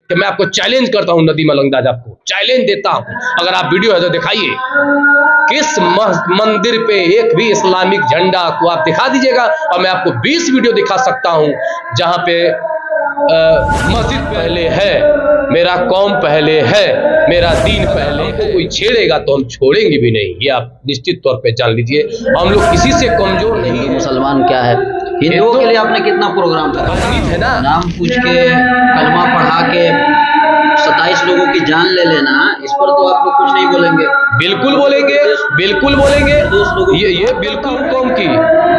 कि मैं आपको चैलेंज करता हूं, नदीम अलंदाज आपको चैलेंज देता हूं, अगर आप वीडियो है तो दिखाइए, किस मंदिर पे एक भी इस्लामिक झंडा को आप दिखा दीजिएगा और मैं आपको 20 वीडियो दिखा सकता हूं जहां पे मस्जिद पहले है, मेरा कौम पहले है, मेरा दीन पहले है। कोई छेड़ेगा तो हम छोड़ेंगे भी नहीं, ये आप निश्चित तौर पे जान लीजिए। हम लोग किसी से कमजोर नहीं है। मुसलमान क्या है, हिंदुओं के लिए आपने कितना प्रोग्राम करा, है ना, नाम पूछ के कलमा पढ़ा के 27 लोगों की जान ले लेना, इस पर तो आप लोग कुछ नहीं बोलेंगे। बिल्कुल बोलेंगे, बिल्कुल बोलेंगे, ये बिल्कुल कौम की,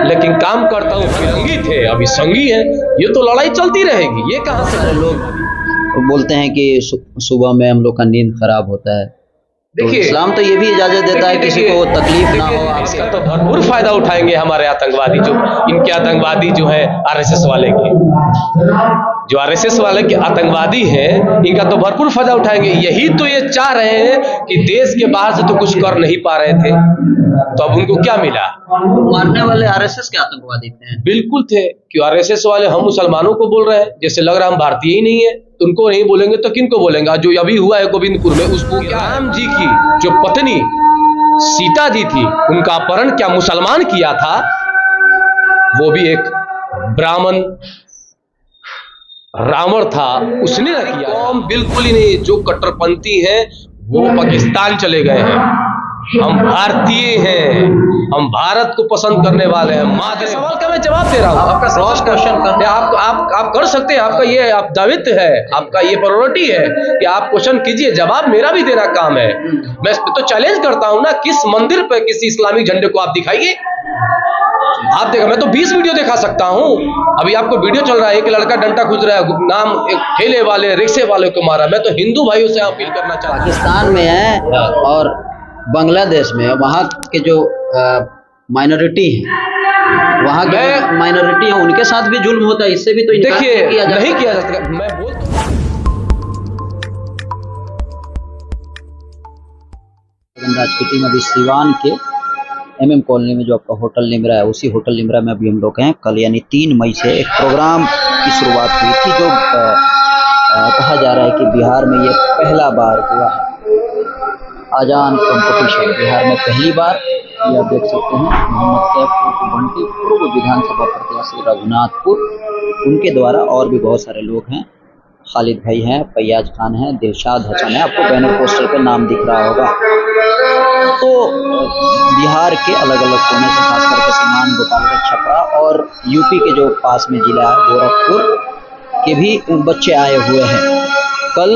लेकिन काम करता हूँ फिरंगी थे, अभी संगी है, ये तो लड़ाई चलती रहेगी। ये कहाँ से लोग बोलते हैं कि सुबह में हम लोग का नींद खराब होता है। देखिए, इस्लाम तो ये भी इजाजत देता है किसी को तकलीफ ना हो। इसका तो भरपूर फायदा उठाएंगे हमारे आतंकवादी, जो इनके आतंकवादी जो है आरएसएस वाले के, जो आरएसएस वाले के आतंकवादी हैं, इनका तो भरपूर फायदा उठाएंगे। यही तो ये चाह रहे हैं कि देश के बाहर से तो कुछ कर नहीं पा रहे थे, तो अब उनको क्या मिला? मारने वाले आरएसएस के आतंकवादी थे। बिल्कुल थे, क्यों आरएसएस वाले हम मुसलमानों को बोल रहे हैं, जैसे लग रहा हम भारतीय ही नहीं है, तो उनको नहीं बोलेंगे तो किनको बोलेंगे? जो अभी हुआ है गोविंदपुर में, उसको राम जी की जो पत्नी सीता जी थी, उनका अपहरण क्या मुसलमान किया था? वो भी एक ब्राह्मण रावण था, उसने ना किया। कौम बिल्कुल ही नहीं, जो कट्टरपंथी है वो पाकिस्तान चले गए हैं। हम भारतीय हैं, हम भारत को पसंद करने वाले हैं। माँ सवाल का मैं जवाब दे रहा हूँ, आपका क्रॉस क्वेश्चन करने आप कर सकते हैं, आपका ये आप दायित्व है, आपका ये प्रायोरिटी है कि आप क्वेश्चन कीजिए, जवाब मेरा भी देना काम है। मैं तो चैलेंज करता हूँ ना, किस मंदिर पे किसी इस्लामिक झंडे को आप दिखाइए, आप देखा, मैं तो 20 वीडियो दिखा सकता हूँ। अभी आपको वीडियो चल रहा है, एक लड़का डंडा खुद रहा है, नाम एक ठेले वाले रिक्शे वाले को मारा। मैं तो हिंदू भाइयों से अपील करना चाहता हूँ, पाकिस्तान में है और बांग्लादेश में, वहाँ के जो माइनॉरिटी है, वहाँ के माइनॉरिटी है, उनके साथ भी जुल्म होता है। इससे भी तो देखिए नहीं किया जा सकता। मैं बोल राजनीति में अभी सिवान के MM कॉलोनी में जो आपका होटल निमरा है, उसी होटल निमरा में अभी हम लोग हैं। कल यानी 3 मई से एक प्रोग्राम की शुरुआत हुई थी, जो कहा जा रहा है कि बिहार में ये पहला बार हुआ है अजान कंपटीशन। बिहार में पहली बार, ये आप देख सकते हैं, मोहम्मद कैफ बंटी, पूर्व विधानसभा प्रत्याशी रघुनाथपुर, उनके द्वारा, और भी बहुत सारे लोग हैं, खालिद भाई हैं, फैयाज खान हैं, दिलशाद हसन है, आपको बैनर पोस्टर पे नाम दिख रहा होगा। तो बिहार के अलग अलग कोने से, खास करके सीमान, गोपालगंज, छपरा और यूपी के जो पास में जिला है गोरखपुर के भी बच्चे आए हुए हैं। कल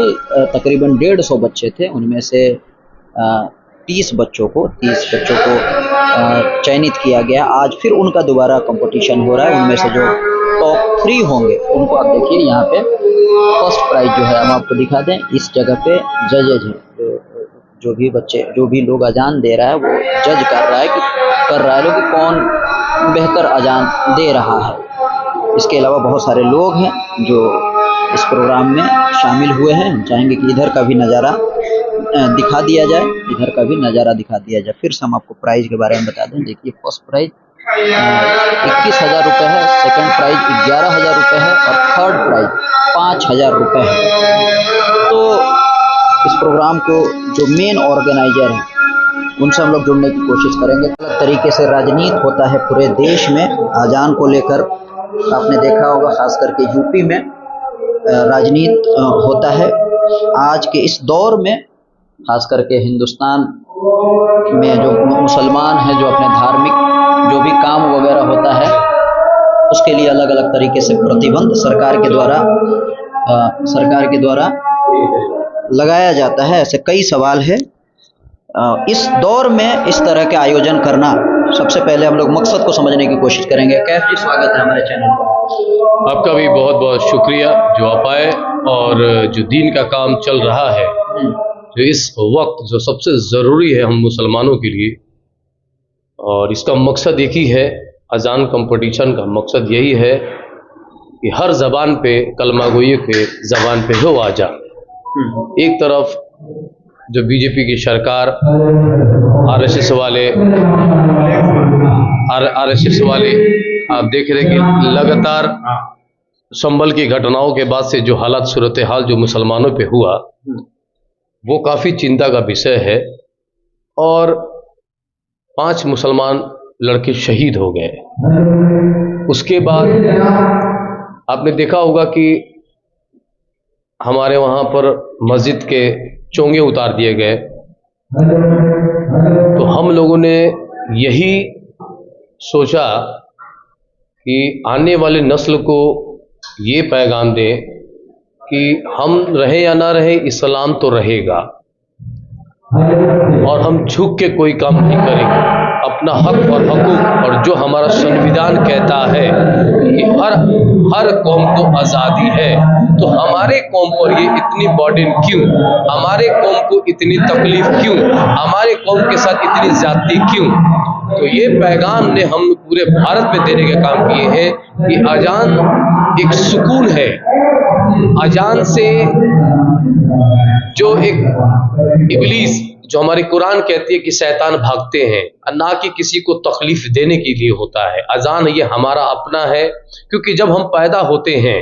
तकरीबन 150 बच्चे थे, उनमें से 30 बच्चों को चयनित किया गया। आज फिर उनका दोबारा कंपटीशन हो रहा है। उनमें से जो टॉप 3 होंगे, उनको आप देखिए यहाँ पे फर्स्ट प्राइज जो है हम आपको दिखा दें। इस जगह पे जजेज हैं, जो भी बच्चे, जो भी लोग अजान दे रहा है, वो जज कर रहा है कि कौन बेहतर अजान दे रहा है। इसके अलावा बहुत सारे लोग हैं जो इस प्रोग्राम में शामिल हुए हैं। हम चाहेंगे कि इधर का भी नज़ारा दिखा दिया जाए, फिर से हम आपको प्राइज के बारे में बता दें। देखिए, फर्स्ट प्राइज 21,000 रुपये है, सेकंड प्राइज 11,000 रुपये है और थर्ड प्राइज 5,000 रुपये है। तो इस प्रोग्राम को जो मेन ऑर्गेनाइजर हैं, उनसे हम लोग जुड़ने की कोशिश करेंगे। अलग तरीके से राजनीति होता है पूरे देश में अजान को लेकर, आपने देखा होगा, खास करके यूपी में राजनीति होता है। आज के इस दौर में खास करके हिंदुस्तान में जो मुसलमान हैं, जो अपने धार्मिक जो भी काम वगैरह होता है, उसके लिए अलग अलग तरीके से प्रतिबंध सरकार के द्वारा लगाया जाता है। ऐसे कई सवाल है। इस दौर में इस तरह के आयोजन करना, सबसे पहले हम लोग मकसद को समझने की कोशिश करेंगे। कैफ जी, स्वागत है हमारे चैनल पर। आपका भी बहुत बहुत शुक्रिया जो आप आए, और जो दीन का काम चल रहा है, जो इस वक्त जो सबसे ज़रूरी है हम मुसलमानों के लिए, और इसका मकसद एक ही है। अजान कंपटीशन का मकसद यही है कि हर ज़बान पे कलमा गोई के ज़बान पे हो अजान। एक तरफ जो बीजेपी की सरकार, आरएसएस वाले आप देख रहे हैं कि संभल की घटनाओं के बाद से जो हालात सूरत हाल जो मुसलमानों पे हुआ वो काफ़ी चिंता का विषय है। और 5 मुसलमान लड़के शहीद हो गए। उसके बाद आपने देखा होगा कि हमारे वहाँ पर मस्जिद के चोंगे उतार दिए गए। तो हम लोगों ने यही सोचा कि आने वाले नस्ल को ये पैगाम दें कि हम रहे या ना रहे, इस्लाम तो रहेगा और हम झुक के कोई काम नहीं करेंगे। अपना हक और हकूक और जो हमारा संविधान कहता है कि हर कौम को आज़ादी है, तो हमारे कौम पर ये इतनी बर्डन क्यों, हमारे कौम को इतनी तकलीफ क्यों, हमारे कौम के साथ इतनी ज्यादती क्यों। तो ये पैगाम ने हम पूरे भारत में देने का काम किए हैं कि अजान एक सुकून है। अजान से जो एक इब्लीस, जो हमारी कुरान कहती है कि शैतान भागते हैं, ना कि किसी को तकलीफ देने के लिए होता है। अजान ये हमारा अपना है, क्योंकि जब हम पैदा होते हैं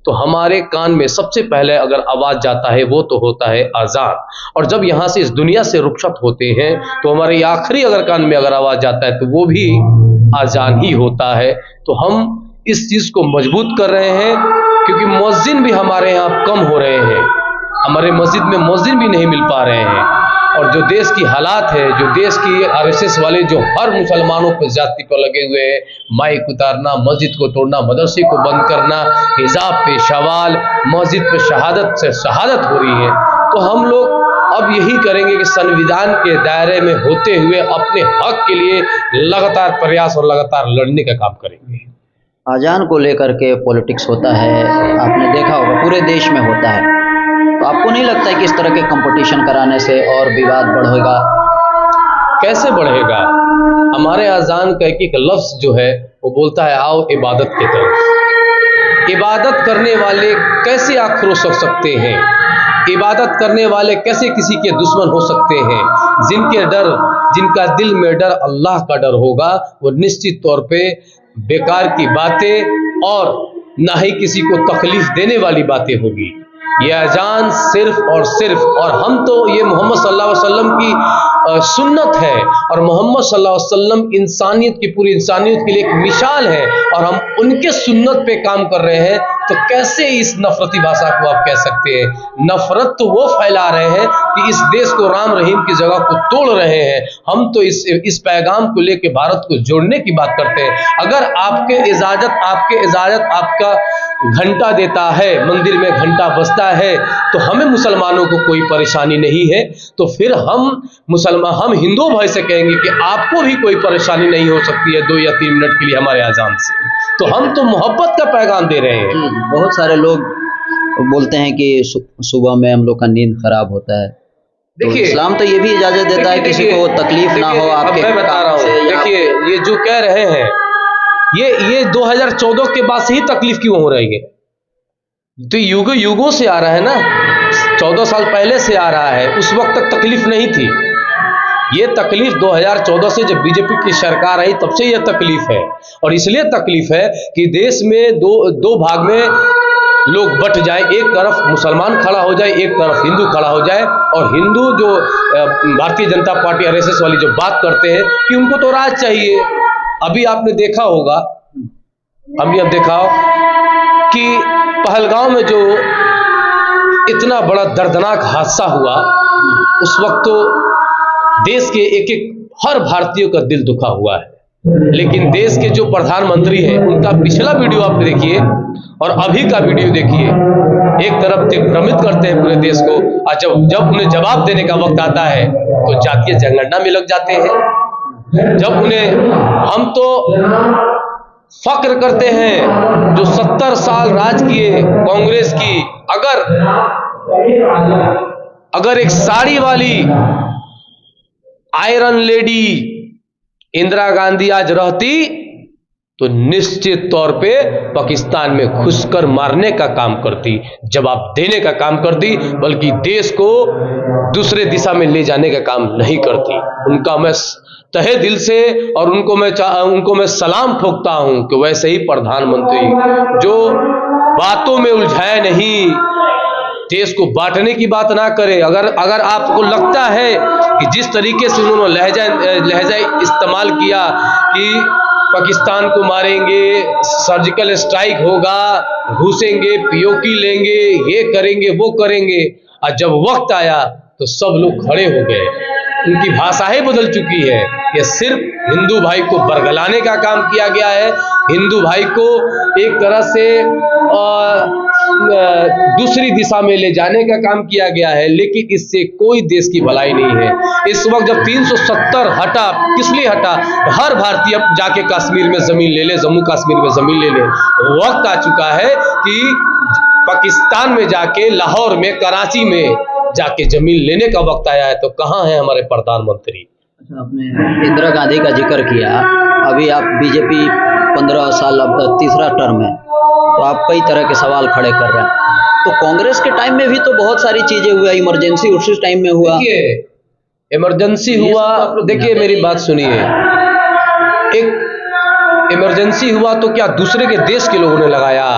तो हमारे कान में सबसे पहले अगर आवाज़ जाता है वो तो होता है अजान। और जब यहाँ से इस दुनिया से रुखसत होते हैं तो हमारे आखिरी अगर कान में अगर आवाज़ जाता है तो वो भी अजान ही होता है। तो हम इस चीज़ को मजबूत कर रहे हैं, क्योंकि मुअज्जिन भी हमारे यहाँ कम हो रहे हैं। हमारे मस्जिद में मुअज्जिन भी नहीं मिल पा रहे हैं। और जो देश की हालात है, जो देश की आरएसएस वाले जो हर मुसलमानों पर जाति पर लगे हुए हैं, माइक उतारना, मस्जिद को तोड़ना, मदरसे को बंद करना, हिजाब पे सवाल, मस्जिद पे शहादत से शहादत हो रही है। तो हम लोग अब यही करेंगे कि संविधान के दायरे में होते हुए अपने हक के लिए लगातार प्रयास और लगातार लड़ने का काम करेंगे। अजान को लेकर के पॉलिटिक्स होता है, आपने देखा होगा पूरे देश में होता है। तो आपको नहीं लगता है कि इस तरह के कंपटीशन कराने से और विवाद बढ़ेगा? कैसे बढ़ेगा? हमारे अजान का एक लफ्ज जो है वो बोलता है आओ इबादत की तरफ। इबादत करने वाले कैसे आक्रोश हो सकते हैं? इबादत करने वाले कैसे किसी के दुश्मन हो सकते हैं? जिनका दिल में डर अल्लाह का डर होगा, वो निश्चित तौर पे बेकार की बातें और ना ही किसी को तकलीफ देने वाली बातें होगी। ये अजान सिर्फ और हम तो ये मोहम्मद सल्लल्लाहु अलैहि वसल्लम की सुन्नत है, और मोहम्मद सल्लल्लाहु अलैहि वसल्लम इंसानियत की, पूरी इंसानियत के लिए एक मिसाल है, और हम उनके सुन्नत पे काम कर रहे हैं। तो कैसे इस नफरती भाषा को आप कह सकते हैं? नफरत तो वो फैला रहे हैं कि इस देश को राम रहीम की जगह को तोड़ रहे हैं। हम तो इस पैगाम को लेकर भारत को जोड़ने की बात करते हैं। अगर आपके इजाजत आपका घंटा देता है, मंदिर में घंटा बजता है, तो हमें मुसलमानों को कोई परेशानी नहीं है। तो फिर हम हिंदू भाई से कहेंगे कि आपको भी कोई परेशानी नहीं हो सकती है 2 या 3 मिनट के लिए हमारे अजान से। तो हम तो मोहब्बत का पैगाम दे रहे हैं। बहुत सारे लोग बोलते हैं कि सुबह में हम लोग का नींद खराब होता है। तो देखिए, इस्लाम तो ये भी इजाजत देता है किसी को तकलीफ ना हो आपके। मैं बता रहा हूँ, देखिए ये जो कह रहे हैं ये 2014 के बाद से ही तकलीफ क्यों हो रही है? तो युगों से आ रहा है ना, 14 साल पहले से आ रहा है। उस वक्त तक तकलीफ नहीं थी। ये तकलीफ 2014 से जब बीजेपी की सरकार आई तब से यह तकलीफ है। और इसलिए तकलीफ है कि देश में दो भाग में लोग बट जाए, एक तरफ मुसलमान खड़ा हो जाए, एक तरफ हिंदू खड़ा हो जाए। और हिंदू जो भारतीय जनता पार्टी आरएसएस वाली जो बात करते हैं कि उनको तो राज चाहिए। अभी आपने देखा होगा, अभी अब देखा कि पहलगांव में जो इतना बड़ा दर्दनाक हादसा हुआ, उस वक्त तो देश के एक हर भारतीय का दिल दुखा हुआ है। लेकिन देश के जो प्रधानमंत्री हैं, उनका पिछला वीडियो आप देखिए और अभी का वीडियो देखिए, एक तरफ भ्रमित करते हैं पूरे देश को, और जब उन्हें जवाब देने का वक्त आता है तो जातीय जनगणना में लग जाते हैं। जब उन्हें, हम तो फक्र करते हैं जो 70 साल राज किए कांग्रेस की, अगर एक साड़ी वाली आयरन लेडी इंदिरा गांधी आज रहती तो निश्चित तौर पे पाकिस्तान में घुसकर मारने का काम करती, जवाब देने का काम करती, बल्कि देश को दूसरे दिशा में ले जाने का काम नहीं करती। उनका मैं तहे दिल से और उनको मैं सलाम ठोकता हूं कि वैसे ही प्रधानमंत्री जो बातों में उलझाए नहीं, देश को बांटने की बात ना करे। अगर आपको लगता है कि जिस तरीके से उन्होंने लहजा इस्तेमाल किया कि पाकिस्तान को मारेंगे, सर्जिकल स्ट्राइक होगा, घुसेंगे, पीओके लेंगे, ये करेंगे, वो करेंगे, और जब वक्त आया तो सब लोग खड़े हो गए। उनकी भाषाएं बदल चुकी है। यह सिर्फ हिंदू भाई को बरगलाने का काम किया गया है, हिंदू भाई को एक तरह से दूसरी दिशा में ले जाने का काम किया गया है, लेकिन इससे कोई देश की भलाई नहीं है। इस वक्त जब 370 हटा, किस लिए हटा? हर भारतीय जाके कश्मीर में जमीन ले ले, जम्मू कश्मीर में जमीन ले ले। वक्त आ चुका है कि पाकिस्तान में जाके, लाहौर में, कराची में जाके जमीन लेने का वक्त आया है। तो कहाँ है हमारे प्रधानमंत्री? अच्छा, आपने इंदिरा गांधी का जिक्र किया। अभी आप बीजेपी 15 साल, अब तीसरा टर्म है, तो आप कई तरह के सवाल खड़े कर रहे हैं। तो कांग्रेस के टाइम में भी तो बहुत सारी चीजें हुआ, इमरजेंसी उसी टाइम में हुआ। देखिए इमरजेंसी हुआ, देखिए मेरी बात सुनिए, एक इमरजेंसी हुआ तो क्या दूसरे के देश के लोगों ने लगाया?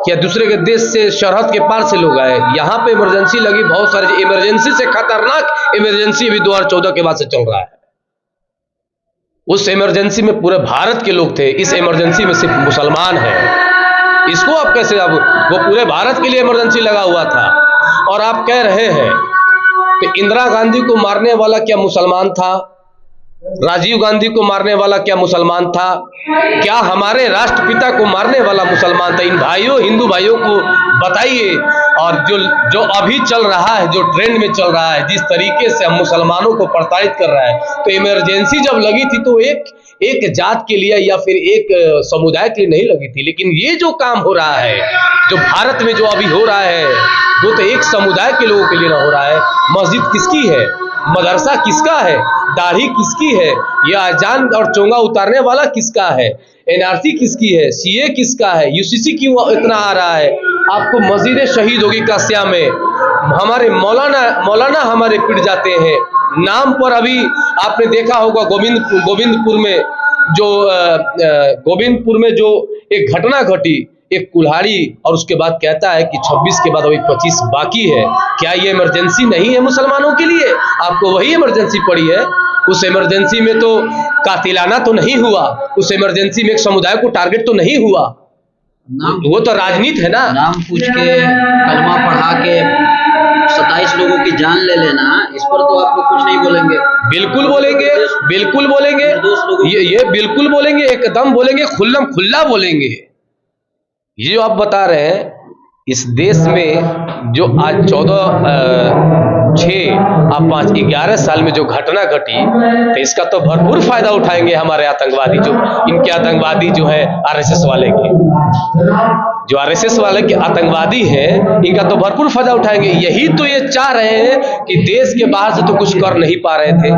क्या दूसरे के देश से, सरहद के पार से लोग आए? यहाँ पे इमरजेंसी लगी, बहुत सारी इमरजेंसी से खतरनाक इमरजेंसी अभी 2014 के बाद से चल रहा है। उस इमरजेंसी में पूरे भारत के लोग थे, इस इमरजेंसी में सिर्फ मुसलमान हैं। इसको आप कैसे, अब वो पूरे भारत के लिए इमरजेंसी लगा हुआ था, और आप कह रहे हैं कि इंदिरा गांधी को मारने वाला क्या मुसलमान था? राजीव गांधी को मारने वाला क्या मुसलमान था? क्या हमारे राष्ट्रपिता को मारने वाला मुसलमान था? इन भाइयों, हिंदू भाइयों को बताइए। और जो अभी चल रहा है, जो ट्रेंड में चल रहा है, जिस तरीके से हम मुसलमानों को प्रताड़ित कर रहा है, तो इमरजेंसी जब लगी थी तो एक जात के लिए या फिर एक समुदाय के लिए नहीं लगी थी। लेकिन ये जो काम हो रहा है, जो भारत में जो अभी हो रहा है, वो तो एक समुदाय के लोगों के लिए ना हो रहा है। मस्जिद किसकी है? मदरसा किसका है? दाढ़ी किसकी है? ये अजान और चोंगा उतारने वाला किसका है? एनआरसी किसकी है? सीए किसका है? यूसीसी क्यों इतना आ रहा है? आपको मस्जिद शहीद होगी कासिया में, हमारे मौलाना हमारे पिट जाते हैं नाम पर। अभी आपने देखा होगा गोविंदपुर में जो एक घटना घटी, एक कुल्हाड़ी, और उसके बाद कहता है कि 26 के बाद अभी 25 बाकी है। क्या ये इमरजेंसी नहीं है मुसलमानों के लिए? आपको वही इमरजेंसी पड़ी है। उस इमरजेंसी में तो कातिलाना तो नहीं हुआ, उस इमरजेंसी में एक समुदाय को टारगेट तो नहीं हुआ। वो तो राजनीति है ना। नाम पूछ के, कलमा पढ़ा के 27 लोगों की जान ले लेना, इस पर तो आप लोग कुछ नहीं बोलेंगे? बिल्कुल बोलेंगे, बिल्कुल बोलेंगे, ये बिल्कुल बोलेंगे, एकदम बोलेंगे, खुल्लम खुल्ला बोलेंगे। ये जो आप बता रहे हैं, इस देश में जो आज 11 साल में जो घटना घटी, तो इसका तो भरपूर फायदा उठाएंगे हमारे आतंकवादी, जो इनके आतंकवादी जो है आरएसएस वाले के, जो आरएसएस वाले के आतंकवादी हैं, इनका तो भरपूर फायदा उठाएंगे। यही तो ये चाह रहे हैं कि देश के बाहर से तो कुछ कर नहीं पा रहे थे,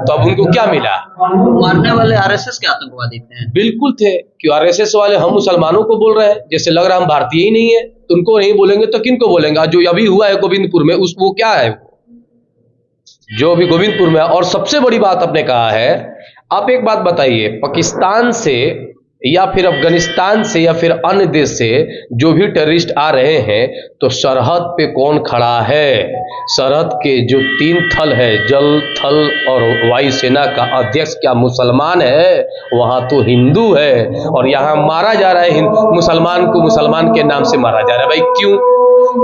तो अब उनको क्या मिला? मारने वाले आरएसएस के आतंकवादी थे। बिल्कुल थे। क्यों आरएसएस वाले हम मुसलमानों को बोल रहे हैं? जैसे लग रहा है हम भारतीय ही नहीं है। तो उनको नहीं बोलेंगे तो किनको बोलेंगे? जो अभी हुआ है गोविंदपुर में, वो क्या है जो अभी गोविंदपुर में? और सबसे बड़ी बात आपने कहा है, आप एक बात बताइए, पाकिस्तान से या फिर अफगानिस्तान से या फिर अन्य देश से जो भी टेररिस्ट आ रहे हैं, तो सरहद पे कौन खड़ा है? सरहद के जो 3 थल है, जल, थल और वायुसेना का अध्यक्ष क्या मुसलमान है? वहां तो हिंदू है, और यहाँ मारा जा रहा है मुसलमान को, मुसलमान के नाम से मारा जा रहा है। भाई क्यों,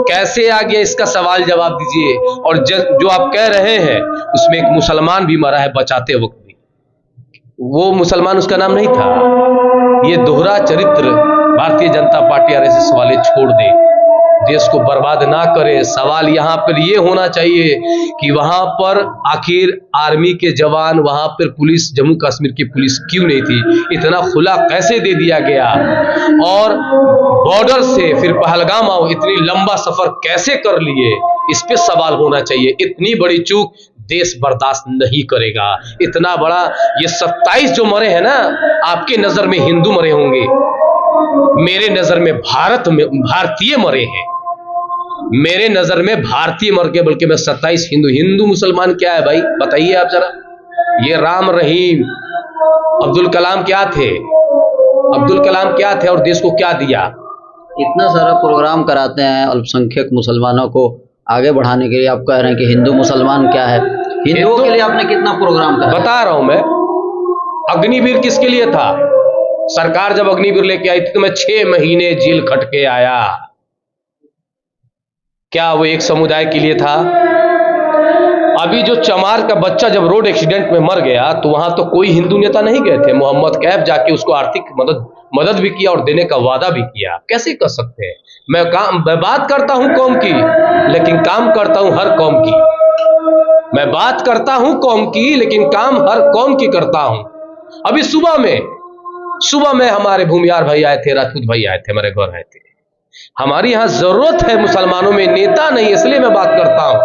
कैसे आ गया? इसका सवाल जवाब दीजिए। और जो आप कह रहे हैं, उसमें एक मुसलमान भी मरा है बचाते वक्त भी, वो मुसलमान, उसका नाम नहीं था। ये दोहरा चरित्र भारतीय जनता पार्टी आरएसएस वाले छोड़ दे, देश को बर्बाद ना करे। सवाल यहाँ पर ये होना चाहिए कि वहां पर आखिर आर्मी के जवान, वहां पर पुलिस, जम्मू कश्मीर की पुलिस क्यों नहीं थी? इतना खुला कैसे दे दिया गया? और बॉर्डर से फिर पहलगाम आओ, इतनी लंबा सफर कैसे कर लिए? इस पे सवाल होना चाहिए। इतनी बड़ी चूक देश बर्दाश्त नहीं करेगा। इतना बड़ा, ये 27 जो मरे हैं ना, आपके नजर में हिंदू मरे होंगे, मेरे नजर में भारतीय मरे हैं। मेरे नजर में भारतीय मर के, बल्कि मैं 27 हिंदू मुसलमान क्या है भाई बताइए आप जरा। ये राम रहीम, अब्दुल कलाम क्या थे? अब्दुल कलाम क्या थे और देश को क्या दिया? इतना सारा प्रोग्राम कराते हैं अल्पसंख्यक मुसलमानों को आगे बढ़ाने के लिए। आप कह रहे हैं कि हिंदू मुसलमान क्या है, हिंदुओं के लिए आपने कितना प्रोग्राम करा? बता रहा हूं मैं। अग्निवीर किसके लिए था? सरकार जब अग्निवीर लेके आई थी तो मैं 6 महीने जेल खट के आया। क्या वो एक समुदाय के लिए था? अभी जो चमार का बच्चा जब रोड एक्सीडेंट में मर गया तो वहां तो कोई हिंदू नेता नहीं गए थे। मोहम्मद कैफ जाके उसको आर्थिक मदद भी किया और देने का वादा भी किया। कैसे कर सकते हैं? मैं बात करता हूं कौम की, लेकिन काम करता हूं हर कौम की। मैं बात करता हूं कौम की, लेकिन काम हर कौम की करता हूं। अभी सुबह में हमारे भूमियार भाई आए थे, राजपूत भाई आए थे, मेरे घर आए थे। हमारी यहां जरूरत है मुसलमानों में नेता नहीं, इसलिए मैं बात करता हूं।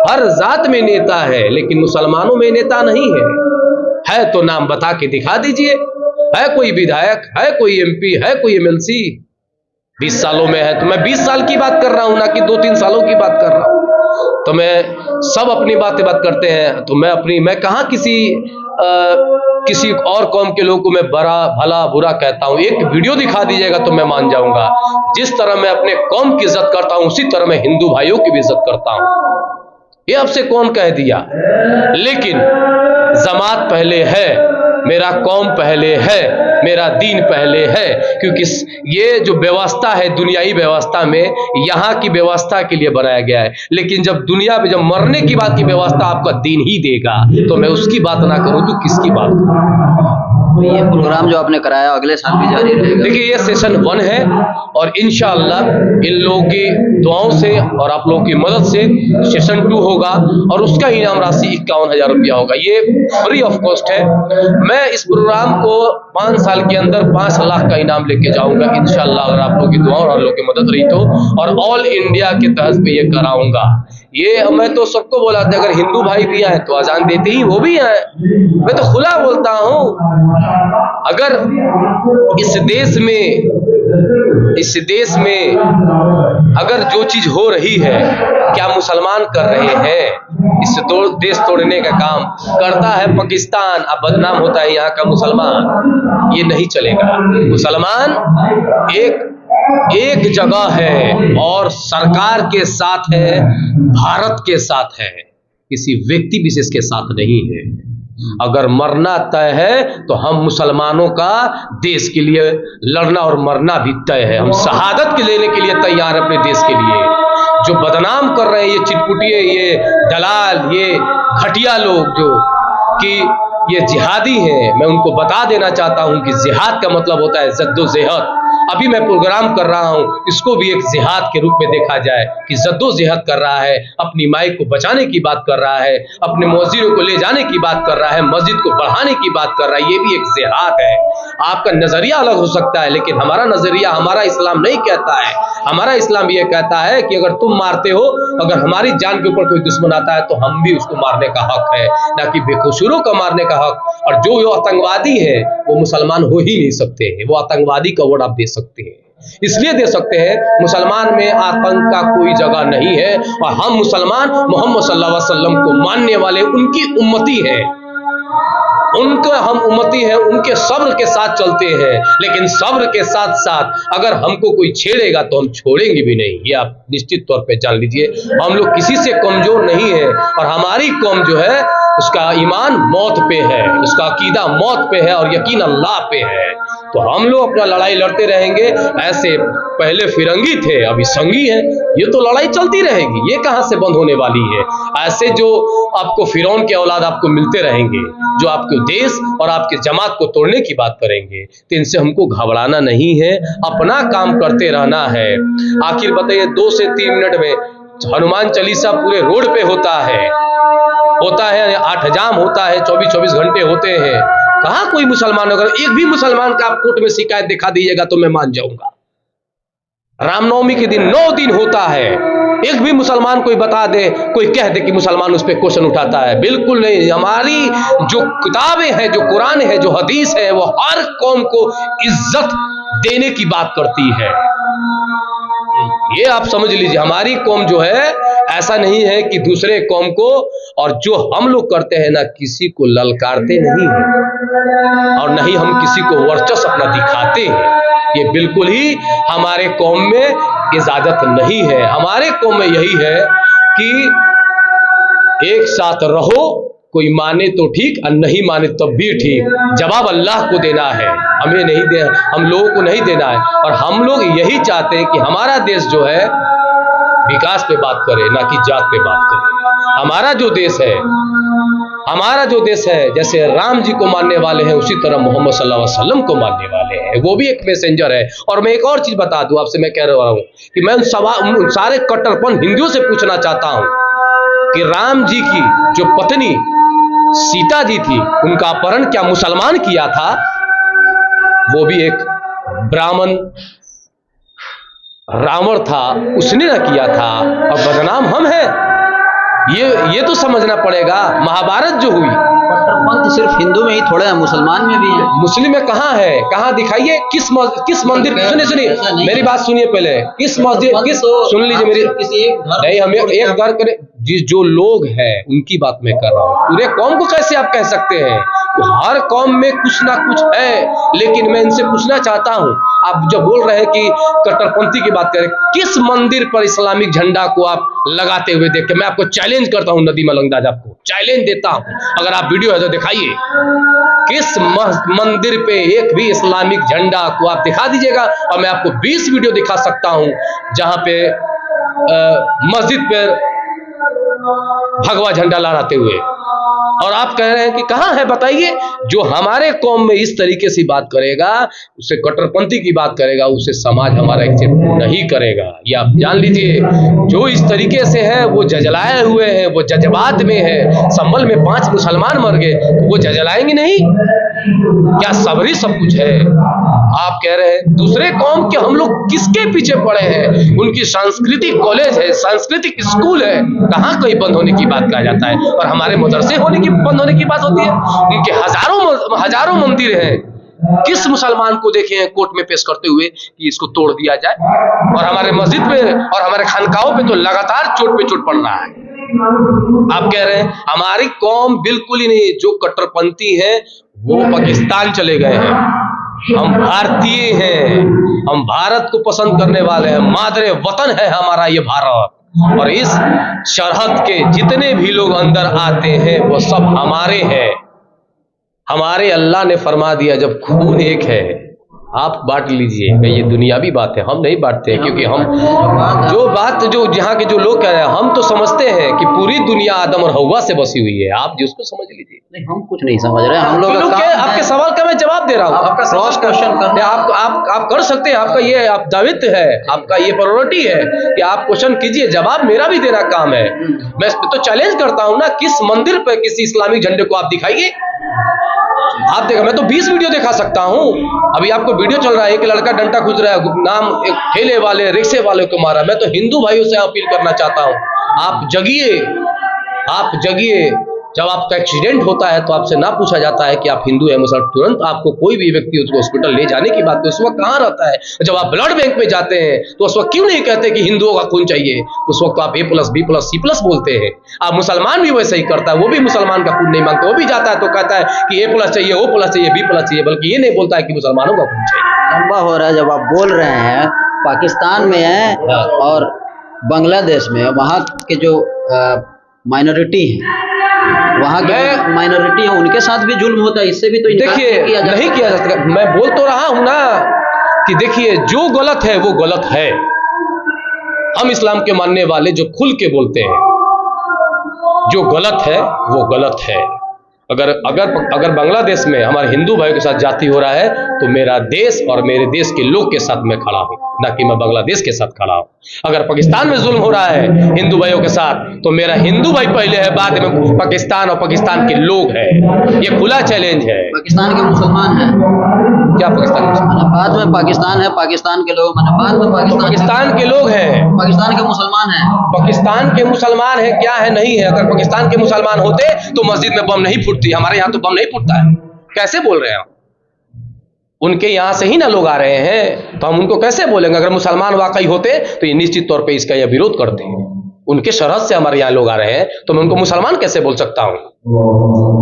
हर जात में नेता है, लेकिन मुसलमानों में नेता नहीं है तो नाम बता के दिखा दीजिए। है कोई विधायक, है कोई एमपी, है कोई एमएलसी 20 सालों में है? तो मैं 20 साल की बात कर रहा हूं, ना कि 2-3 सालों की बात कर रहा हूं। तो मैं सब अपनी बात करते हैं, तो मैं कहां किसी और कौम के लोगों को मैं बड़ा भला बुरा कहता हूं। एक वीडियो दिखा दीजिएगा तो मैं मान जाऊंगा। जिस तरह मैं अपने कौम की इज्जत करता हूं, उसी तरह मैं हिंदू भाइयों की भी इज्जत करता हूं। ये आपसे कौन कह दिया? लेकिन जमात पहले है, मेरा कौम पहले है, मेरा दीन पहले है। क्योंकि ये जो व्यवस्था है दुनियाई व्यवस्था में, यहाँ की व्यवस्था के लिए बनाया गया है। लेकिन जब दुनिया में जब मरने की बात की व्यवस्था आपका दीन ही देगा, तो मैं उसकी बात ना करूं तो किसकी बात करूं? तो ये प्रोग्राम जो आपने कराया अगले साल भी जारी रहेगा? देखिए, ये सेशन 1 है और इंशाअल्लाह इन लोगों की दुआओं से और आप लोगों की मदद से सेशन 2 होगा और उसका इनाम राशि 51,000 रुपया होगा। ये फ्री ऑफ कॉस्ट है। मैं इस प्रोग्राम को 5 साल के अंदर 5 लाख का इनाम लेके जाऊंगा इंशाअल्लाह, अगर आप लोगों की दुआ और आप लोगों की मदद रही तो। और ऑल इंडिया के तहत पे ये कराऊंगा। ये मैं तो सबको बोला था, अगर हिंदू भाई भी आए तो अजान देते ही वो भी आए। मैं तो खुला बोलता हूं। अगर इस देश में अगर जो चीज हो रही है, क्या मुसलमान कर रहे हैं? इस देश तोड़ने का काम करता है पाकिस्तान, अब बदनाम होता है यहाँ का मुसलमान। ये नहीं चलेगा। मुसलमान एक जगह है और सरकार के साथ है, भारत के साथ है, किसी व्यक्ति विशेष के साथ नहीं है। अगर मरना तय है तो हम मुसलमानों का देश के लिए लड़ना और मरना भी तय है। हम शहादत के लेने के लिए तैयार हैं अपने देश के लिए। जो बदनाम कर रहे हैं ये चिटपुटिये, ये दलाल, ये घटिया लोग जो कि ये जिहादी हैं, मैं उनको बता देना चाहता हूं कि जिहाद का मतलब होता है जद्दोजहद। अभी मैं प्रोग्राम कर रहा हूं, इसको भी एक जिहाद के रूप में देखा जाए कि जद्दोजहद कर रहा है, अपनी माई को बचाने की बात कर रहा है, अपने मस्जिदों को ले जाने की बात कर रहा है, मस्जिद को बढ़ाने की बात कर रहा है। ये भी एक जिहाद है। आपका नजरिया अलग हो सकता है, लेकिन हमारा नजरिया, हमारा इस्लाम नहीं कहता है। हमारा इस्लाम ये कहता है कि अगर तुम मारते हो, अगर हमारी जान के ऊपर कोई दुश्मन आता है तो हम भी उसको मारने का हक है, ना कि बेकसूरों का मारने का हक। और जो आतंकवादी है वो मुसलमान हो ही नहीं सकते हैं। वो आतंकवादी का वर्ड आप दे सकते हैं, इसलिए दे सकते हैं मुसलमान में आतंक का कोई जगह नहीं है। और हम मुसलमान मोहम्मद सल्लल्लाहु अलैहि वसल्लम को मानने वाले उनकी उम्मती है, उनका हम उम्मती हैं, उनके सब्र के साथ चलते हैं। लेकिन सब्र के साथ साथ अगर हमको कोई छेड़ेगा तो हम छोड़ेंगे भी नहीं, ये आप निश्चित तौर पे जान लीजिए। हम लोग किसी से कमजोर नहीं है और हमारी कौम जो है उसका ईमान मौत पे है, उसका अकीदा मौत पे है और यकीन अल्लाह पे है। तो हम लोग अपना लड़ाई लड़ते रहेंगे। ऐसे पहले फिरंगी थे, अभी संगी हैं, ये तो लड़ाई चलती रहेगी, ये कहां से बंद होने वाली है। ऐसे जो आपको फिरौन के औलाद आपको मिलते रहेंगे, जो आपके देश और आपके जमात को तोड़ने की बात करेंगे, तो इनसे हमको घबराना नहीं है, अपना काम करते रहना है। आखिर बताइए, 2 से 3 मिनट में हनुमान चालीसा पूरे रोड पे होता है, 8 जाम होता है, 24-24 घंटे होते हैं। कहां कोई मुसलमान, अगर एक भी मुसलमान का आप कोर्ट में शिकायत दिखा दीजिएगा तो मैं मान जाऊंगा। रामनवमी के दिन 9 दिन होता है, एक भी मुसलमान कोई बता दे, कोई कह दे कि मुसलमान उस पर क्वेश्चन उठाता है? बिल्कुल नहीं। हमारी जो किताबें हैं, जो कुरान है, जो हदीस है, वो हर कौम को इज्जत देने की बात करती है। ये आप समझ लीजिए, हमारी कौम जो है ऐसा नहीं है कि दूसरे कौम को, और जो हम लोग करते हैं ना, किसी को ललकारते नहीं है और नहीं हम किसी को वर्चस्व अपना दिखाते हैं। ये बिल्कुल ही हमारे कौम में इजाजत नहीं है। हमारे कौम में यही है कि एक साथ रहो, कोई माने तो ठीक और नहीं माने तब भी ठीक, जवाब अल्लाह को देना है, हमें नहीं दे, हम लोगों को नहीं देना है। और हम लोग यही चाहते हैं कि हमारा देश जो है विकास पे बात करे, ना कि जात पे बात करे। हमारा जो देश है जैसे राम जी को मानने वाले हैं, उसी तरह मोहम्मद सल्लल्लाहु अलैहि वसल्लम को मानने वाले हैं, वो भी एक मैसेंजर है। और मैं एक और चीज बता दूं आपसे, मैं कह रहा हूं कि मैं उन सारे कट्टरपन हिंदुओं से पूछना चाहता हूं कि राम जी की जो पत्नी सीता जी थी, उनका अपहरण क्या मुसलमान किया था? वो भी एक ब्राह्मण रावण था, उसने ना किया था, और बदनाम हम हैं। ये तो समझना पड़ेगा। महाभारत जो हुई, कट्टरपंथ सिर्फ हिंदू में ही थोड़ा है, मुसलमान में भी है। मुस्लिम में कहाँ है? कहाँ दिखाइए? किस मंदिर? सुनिए मेरी बात सुनिए पहले। किस मस्जिद? सुन लीजिए मेरी। नहीं, हम एक घर करें, जो लोग हैं उनकी बात मैं कर रहा हूँ। पूरे कौम को कैसे आप कह सकते हैं? तो हर कौम में कुछ ना कुछ है। लेकिन मैं इनसे पूछना चाहता हूँ, आप जब बोल रहे हैं कि कट्टरपंथी की बात करें, किस मंदिर पर इस्लामिक झंडा को आप लगाते हुए देख के? मैं आपको चैलेंज करता हूँ, नदीम अलंगदाज, आपको चैलेंज देता हूँ, अगर आप वीडियो है तो दिखाइए। किस मंदिर पे एक भी इस्लामिक झंडा को आप दिखा दीजिएगा, और मैं आपको 20 वीडियो दिखा सकता हूं जहां पे मस्जिद पर भगवा झंडा लहराते हुए, और आप कह रहे हैं कि कहां है? बताइए। जो हमारे कौम में इस तरीके से बात करेगा, उससे कट्टरपंथी की बात करेगा, उससे समाज हमारा एक्सेप्ट नहीं करेगा। ये आप जान लीजिए। जो इस तरीके से है वो जजलाए हुए हैं, वो जज्बात में है। संभल में 5 मुसलमान मर गए तो वो जजलाएंगे नहीं? क्या सबरी सब कुछ है? आप कह रहे हैं दूसरे कौम के, हम लोग किसके पीछे पड़े हैं? उनकी सांस्कृतिक कॉलेज है, सांस्कृतिक स्कूल है, कहाँ कहीं बंद होने की बात कहा जाता है, और हमारे मदरसे बंद होने की बात होती है। उनके हजारों मंदिर हैं। किस मुसलमान को देखे हैं कोर्ट में पेश करते हुए कि इसको तोड़ दिया जाए? और हमारे मस्जिद पे और हमारे खानकाहों पे तो लगातार चोट पे चोट पड़ रहा है। आप कह रहे हैं हमारी कौम बिल्कुल ही नहीं। जो कट्टरपंथी है वो पाकिस्तान चले गए हैं। हम भारतीय हैं, हम भारत को पसंद करने वाले हैं। मादरे वतन है हमारा ये भारत, और इस सरहद के जितने भी लोग अंदर आते हैं वो सब हमारे हैं। हमारे अल्लाह ने फरमा दिया, जब खून एक है आप बांट लीजिए। ये दुनियावी बात है, हम नहीं बांटते हैं, क्योंकि हम जो यहाँ के जो लोग कह रहे हैं, हम तो समझते हैं कि पूरी दुनिया आदम और हव्वा से बसी हुई है। आप जिसको समझ लीजिए। नहीं, हम कुछ नहीं समझ रहे हैं। हम लोग आपके सवाल का मैं जवाब दे रहा हूँ। आपका क्रॉस क्वेश्चन आप कर सकते हैं, आपका ये आप दायित्व है, आपका ये प्रायोरिटी है कि आप क्वेश्चन कीजिए, जवाब मेरा भी देना काम है। मैं तो चैलेंज करता हूँ ना, किस मंदिर पर किसी इस्लामिक झंडे को आप दिखाइए। आप देखा, मैं तो 20 वीडियो दिखा सकता हूं। अभी आपको वीडियो चल रहा है, एक लड़का डंडा खुद रहा है, नाम एक ठेले वाले रिक्शे वाले को मारा। मैं तो हिंदू भाइयों से अपील करना चाहता हूं, आप जगिए। जब आपका एक्सीडेंट होता है तो आपसे ना पूछा जाता है कि आप हिंदू है मुसलमान, तुरंत आपको कोई भी व्यक्ति उसको हॉस्पिटल ले जाने की बात है, उस वक्त कहाँ रहता है? जब आप ब्लड बैंक में जाते हैं तो उस वक्त क्यों नहीं कहते कि हिंदुओं का खून चाहिए? उस वक्त तो आप A+, B+, C+ बोलते हैं। आप मुसलमान भी वैसे ही करता है, वो भी मुसलमान का खून नहीं मांगता, वो भी जाता है तो कहता है कि A+ चाहिए, O+ चाहिए, B+ चाहिए, बल्कि ये नहीं बोलता है कि मुसलमानों का खून चाहिए। लंबा हो रहा है। जब आप बोल रहे हैं पाकिस्तान में है और बांग्लादेश में, वहाँ के जो माइनॉरिटी है, वहाँ के माइनॉरिटी है, उनके साथ भी जुल्म होता है। इससे भी तो देखिए नहीं किया जा सकता। मैं बोल तो रहा हूं ना कि देखिए, जो गलत है वो गलत है। हम इस्लाम के मानने वाले जो खुल के बोलते हैं, जो गलत है वो गलत है। अगर बांग्लादेश में हमारे हिंदू भाइयों के साथ जाति हो रहा है तो मेरा देश और मेरे देश के लोग के साथ मैं खड़ा हूं, ना कि मैं बांग्लादेश के साथ खड़ा हूं। अगर पाकिस्तान में जुल्म हो रहा है हिंदू भाइयों के साथ तो मेरा हिंदू भाई पहले है, बाद में पाकिस्तान और पाकिस्तान के लोग हैं। ये खुला चैलेंज है। पाकिस्तान के मुसलमान है क्या? पाकिस्तान बाद में पाकिस्तान है, पाकिस्तान के लोग बाद में पाकिस्तान के लोग हैं, पाकिस्तान के मुसलमान है। पाकिस्तान के मुसलमान है, क्या है? नहीं है। अगर पाकिस्तान के मुसलमान होते तो मस्जिद में बम नहीं फूटती। हमारे यहाँ तो बम नहीं फूटता है। कैसे बोल रहे हैं आप? उनके यहाँ से ही ना लोग आ रहे हैं, तो हम उनको कैसे बोलेंगे? अगर मुसलमान वाकई होते तो ये निश्चित तौर पे इसका यह विरोध करते हैं। उनके सरहद से हमारे यहाँ लोग आ रहे हैं, तो मैं उनको मुसलमान कैसे बोल सकता हूँ?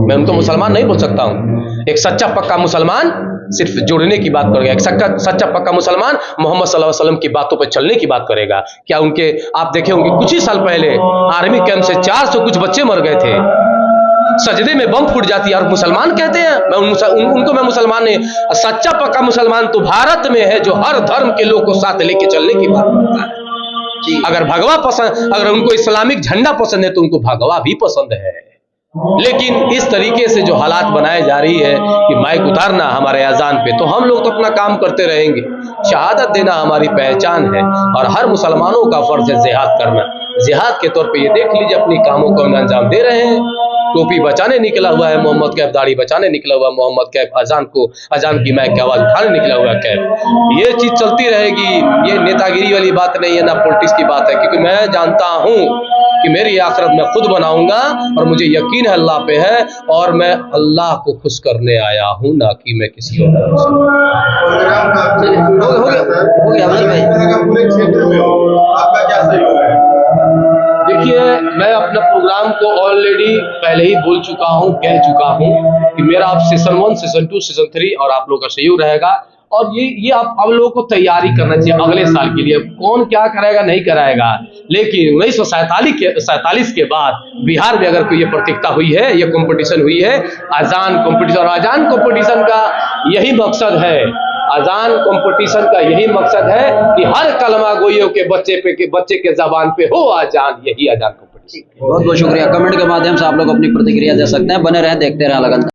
मैं उनको मुसलमान नहीं बोल सकता हूँ। एक सच्चा पक्का मुसलमान सिर्फ जुड़ने की बात करेगा, एक सच्चा पक्का मुसलमान मोहम्मद सल्लल्लाहु अलैहि वसल्लम की बातों पर चलने की बात करेगा। क्या उनके आप देखे होंगे कुछ ही साल पहले आर्मी कैंप से 400 कुछ बच्चे मर गए थे, सजदे में बम फूट जाती है और मुसलमान कहते हैं? उनको मैं मुसलमान नहीं। सच्चा पक्का मुसलमान तो भारत में है, जो हर धर्म के लोग को साथ लेके चलने की बात करता है। अगर भगवा पसंद, अगर उनको इस्लामिक झंडा पसंद है तो उनको भगवा भी पसंद है। लेकिन इस तरीके से जो हालात बनाए जा रही है कि माइक उतारना हमारे अजान पे, तो हम लोग तो अपना काम करते रहेंगे। शहादत देना हमारी पहचान है और हर मुसलमानों का फर्ज है जिहाद करना। जिहाद के तौर पे ये देख लीजिए अपनी कामों को हम अंजाम दे रहे हैं। टोपी बचाने निकला हुआ है मोहम्मद कैफ, दाढ़ी बचाने निकला हुआ मोहम्मद कैफ, अजान की माइक की आवाज उठाने निकला हुआ कैफ। ये चीज चलती रहेगी। ये नेतागिरी वाली बात नहीं है, ना पॉलिटिक्स की बात है, क्योंकि मैं जानता हूं कि मेरी आखिरत मैं खुद बनाऊंगा और मुझे यकीन है अल्लाह पे है, और मैं अल्लाह को खुश करने आया हूं, ना कि मैं किसी और को। हो गया अफजल भाई। पूरे क्षेत्र में आपका क्या सहयोग है? देखिए, मैं अपना प्रोग्राम को ऑलरेडी पहले ही बोल चुका हूं, कह चुका हूं कि मेरा अब सीजन 1, सीजन 2, सीजन 3 और आप लोगों का सहयोग रहेगा। और ये आप लोगों को तैयारी करना चाहिए अगले साल के लिए। कौन क्या कराएगा नहीं कराएगा, लेकिन 1947 के बाद बिहार में अगर कोई ये प्रतियोगिता हुई है, ये कंपटीशन हुई है, अजान कंपटीशन, और अजान कंपटीशन का यही मकसद है, अजान कंपटीशन का यही मकसद है कि हर कलमा गोइयों के बच्चे के जबान पे हो अजान, यही अजान कंपटीशन। बहुत बहुत शुक्रिया। कमेंट के माध्यम से आप लोग अपनी प्रतिक्रिया दे सकते हैं। बने रहें, देखते रहें लगातार।